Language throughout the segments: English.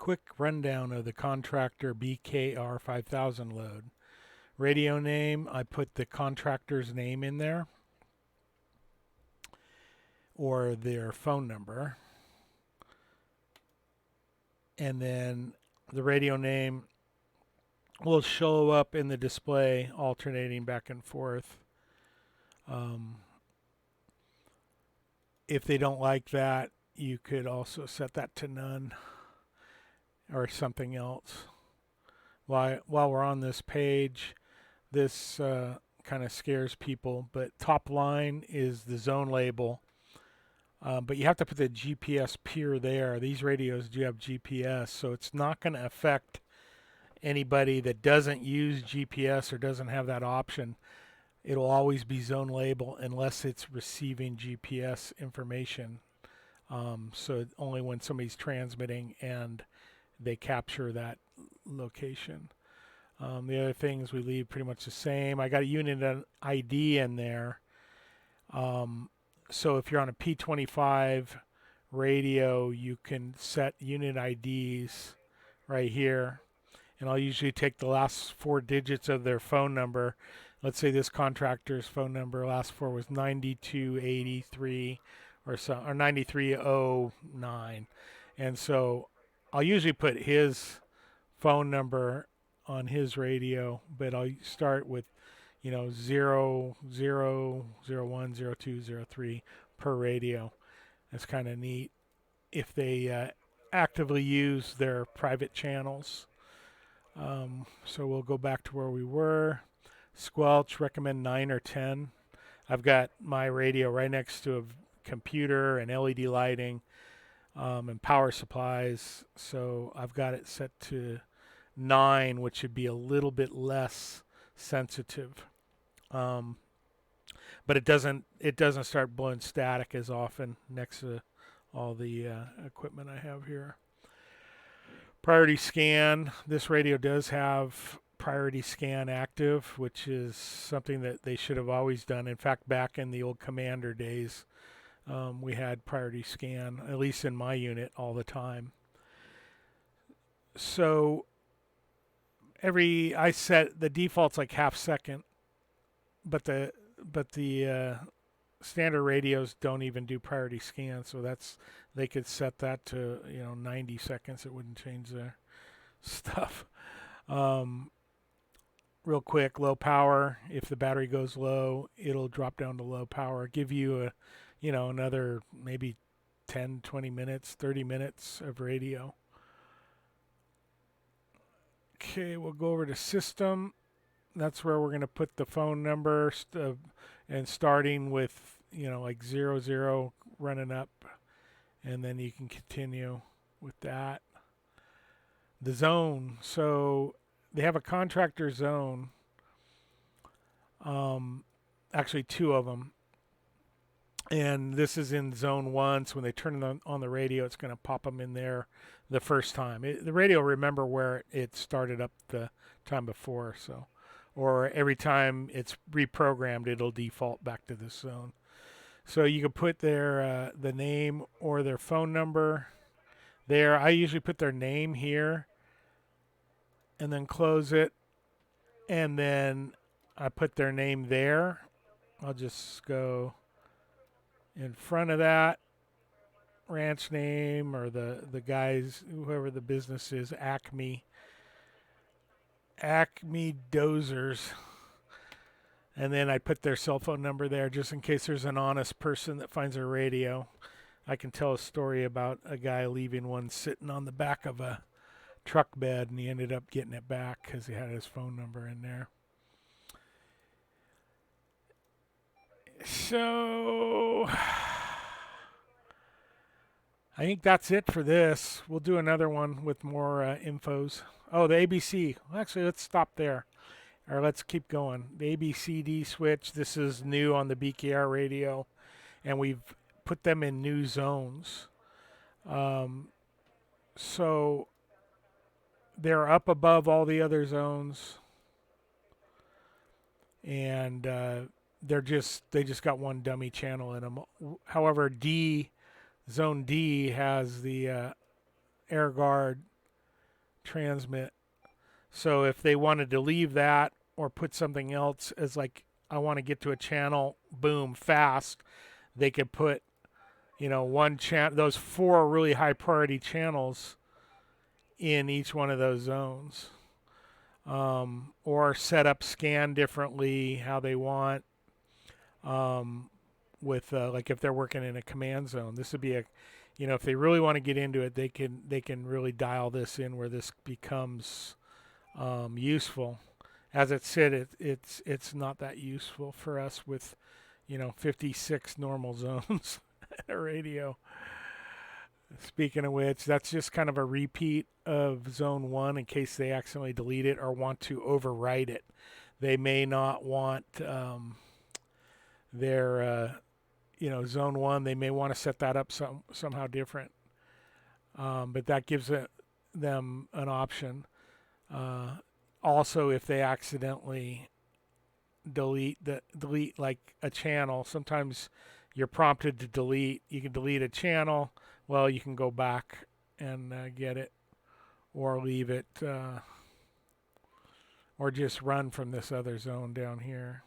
quick rundown of the Contractor BKR 5000 load. Radio name, I put the contractor's name in there or their phone number. And then the radio name will show up in the display alternating back and forth. Um, if they don't like that, you could also set that to none or something else. While we're on this page, this kind of scares people, but top line is the zone label. But you have to put the GPS peer there. These radios do have GPS, so it's not going to affect anybody that doesn't use GPS or doesn't have that option. It'll always be zone label unless it's receiving GPS information. So only when somebody's transmitting and they capture that location. The other things we leave pretty much the same. I got a unit ID in there. So if you're on a P25 radio, you can set unit IDs right here. And I'll usually take the last 4 digits of their phone number. Let's say this contractor's phone number, last 4 was 9283 or 9309. And so I'll usually put his phone number on his radio, but I'll start with 0, 0, 0, 1, 0, 2, 0, 3 per radio. That's kind of neat if they actively use their private channels. So we'll go back to where we were. Squelch, recommend 9 or 10. I've got my radio right next to a computer and LED lighting and power supplies. So I've got it set to 9, which should be a little bit less sensitive. But it doesn't start blowing static as often next to all the equipment I have here. Priority scan. This radio does have priority scan active, which is something that they should have always done. In fact, back in the old Commander days, we had priority scan, at least in my unit, all the time. So I set the default's like half second, but the standard radios don't even do priority scan, so they could set that to 90 seconds. It wouldn't change their stuff. Real quick, low power. If the battery goes low, it'll drop down to low power. Give you another maybe 10, 20 minutes, 30 minutes of radio. Okay, we'll go over to system. That's where we're going to put the phone number and starting with like 00 running up, and then you can continue with that. The zone. So they have a contractor zone. Actually, 2 of them. And this is in zone 1. So when they turn it on the radio, it's going to pop them in there the first time. The radio will remember where it started up the time before. So, or every time it's reprogrammed, it'll default back to this zone. So you can put their the name or their phone number there. I usually put their name here and then close it, and then I put their name there. I'll just go in front of that ranch name or the guys, whoever the business is, Acme Dozers. And then I put their cell phone number there just in case there's an honest person that finds a radio. I can tell a story about a guy leaving one sitting on the back of a truck bed, and he ended up getting it back because he had his phone number in there. So I think that's it for this. We'll do another one with more infos. Oh, the ABC. Actually, let's stop there. Or let's keep going. The ABCD switch, this is new on the BKR radio, and we've put them in new zones. So they're up above all the other zones, and they just got one dummy channel in them. However, zone D has the air guard transmit. So if they wanted to leave that or put something else as like, I want to get to a channel, boom, fast, they could put, one channel, those 4 really high priority channels in each one of those zones. Or set up scan differently how they want. With like if they're working in a command zone, this would be a, if they really want to get into it, they can really dial this in where this becomes useful. As it said, it's not that useful for us with 56 normal zones a radio. Speaking of which, that's just kind of a repeat of zone 1 in case they accidentally delete it or want to overwrite it. They may not want their zone 1, they may want to set that up somehow different. But that gives them an option. Also, if they accidentally delete like a channel, sometimes you're prompted to delete. You can delete a channel. Well, you can go back and get it, or leave it, or just run from this other zone down here.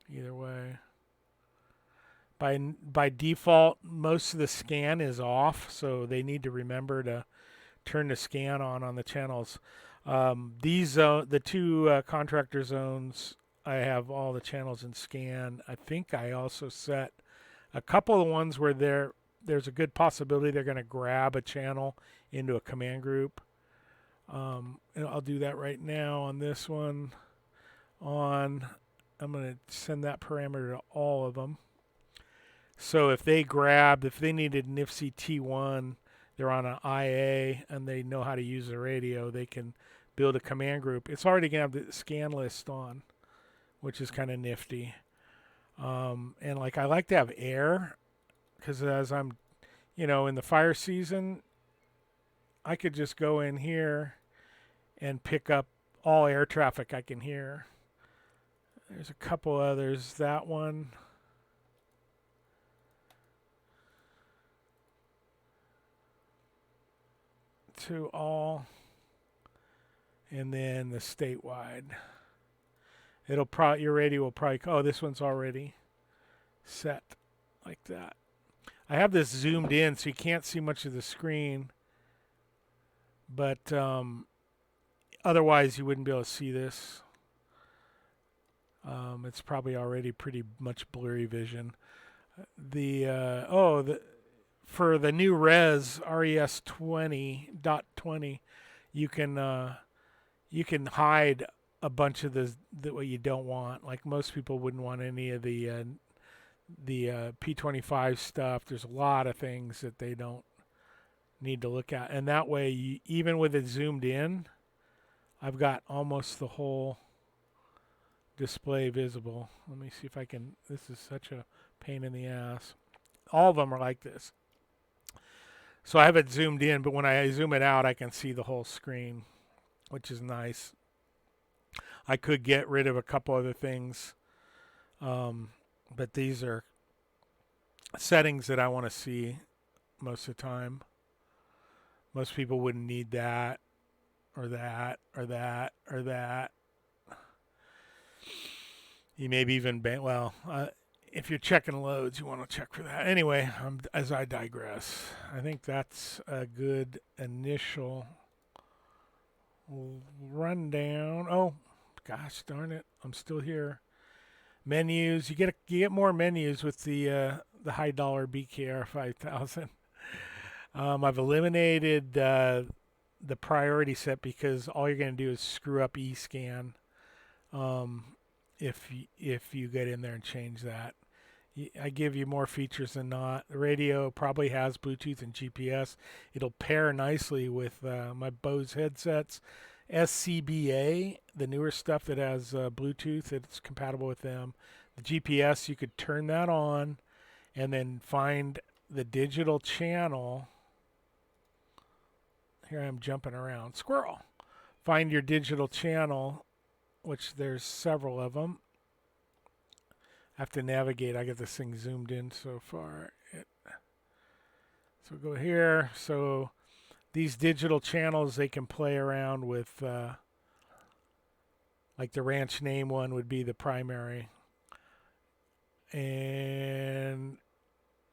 Either way. By default, most of the scan is off, so they need to remember to turn the scan on the channels. The 2 contractor zones, I have all the channels in scan. I think I also set a couple of the ones where there's a good possibility they're going to grab a channel into a command group. And I'll do that right now on this one. I'm going to send that parameter to all of them. So if they needed NIFC T1, they're on an IA and they know how to use the radio, they can build a command group. It's already going to have the scan list on, which is kind of nifty. And like, I like to have air, because as I'm, in the fire season, I could just go in here and pick up all air traffic I can hear. There's a couple others. That one. To all. And then the statewide. Your radio will probably, this one's already set like that. I have this zoomed in so you can't see much of the screen, but otherwise you wouldn't be able to see this. It's probably already pretty much blurry vision. For the new res RES 20.20, you can hide a bunch of what you don't want. Like, most people wouldn't want any of the P25 stuff. There's a lot of things that they don't need to look at, and that way, even with it zoomed in, I've got almost the whole display visible. Let me see if I can. This is such a pain in the ass. All of them are like this. So I have it zoomed in, but when I zoom it out, I can see the whole screen, which is nice. I could get rid of a couple other things, but these are settings that I want to see most of the time. Most people wouldn't need that, or that, or that, or that. You maybe even if you're checking loads, you want to check for that. Anyway, as I digress, I think that's a good initial rundown. Oh, gosh darn it, I'm still here. Menus, you get more menus with the high dollar BKR 5000. I've eliminated the priority set because all you're going to do is screw up eScan. If you get in there and change that. I give you more features than not. The radio probably has Bluetooth and GPS. It'll pair nicely with my Bose headsets. SCBA, the newer stuff that has Bluetooth, it's compatible with them. The GPS, you could turn that on and then find the digital channel. Here I am jumping around. Squirrel. Find your digital channel, which there's several of them. I have to navigate. I get this thing zoomed in so far. So go here. So these digital channels, they can play around with, like the ranch name one would be the primary. And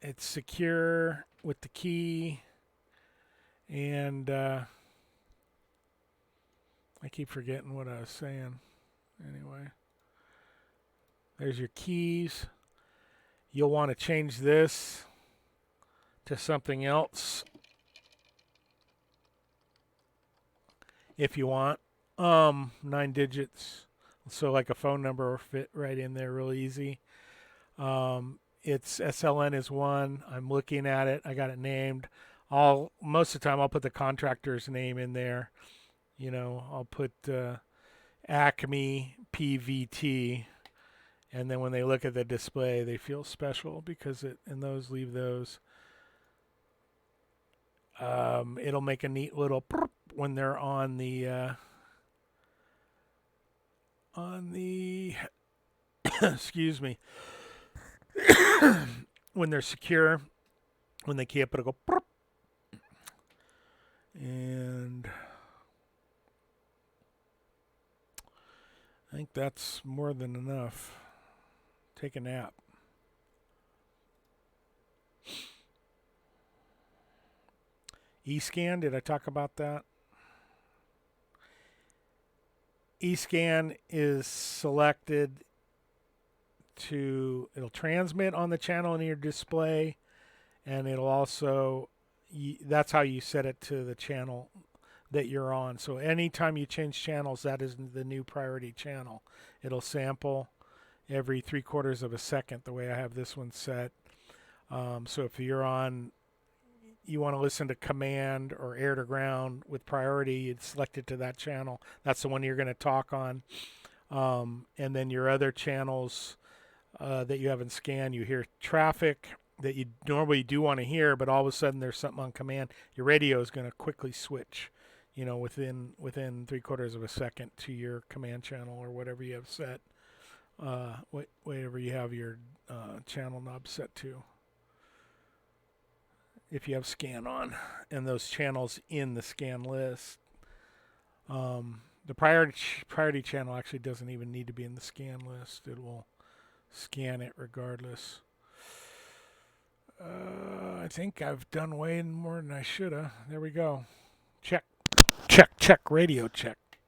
it's secure with the key. And I keep forgetting what I was saying. Anyway, there's your keys. You'll want to change this to something else if you want. 9 digits. So like a phone number will fit right in there real easy. It's SLN is 1. I'm looking at it. I got it named. Most of the time I'll put the contractor's name in there. You know, I'll put Acme PVT, and then when they look at the display, they feel special because leave those. It'll make a neat little when they're on the excuse me, when they're secure, when they can't, but it'll go and I think that's more than enough. Take a nap. eScan, did I talk about that? eScan is selected it'll transmit on the channel in your display, and it'll also, that's how you set it to the channel that you're on. So anytime you change channels, that is the new priority channel. It'll sample every 3/4 of a second, the way I have this one set. So if you want to listen to command or air to ground with priority, you'd select it to that channel. That's the one you're going to talk on. And then your other channels that you haven't scanned, you hear traffic that you normally do want to hear, but all of a sudden there's something on command. Your radio is going to quickly switch, within 3/4 of a second to your command channel or whatever you have set, whatever you have your channel knob set to. If you have scan on and those channels in the scan list. The priority channel actually doesn't even need to be in the scan list. It will scan it regardless. I think I've done way more than I should have. There we go. Check, check, check, radio check.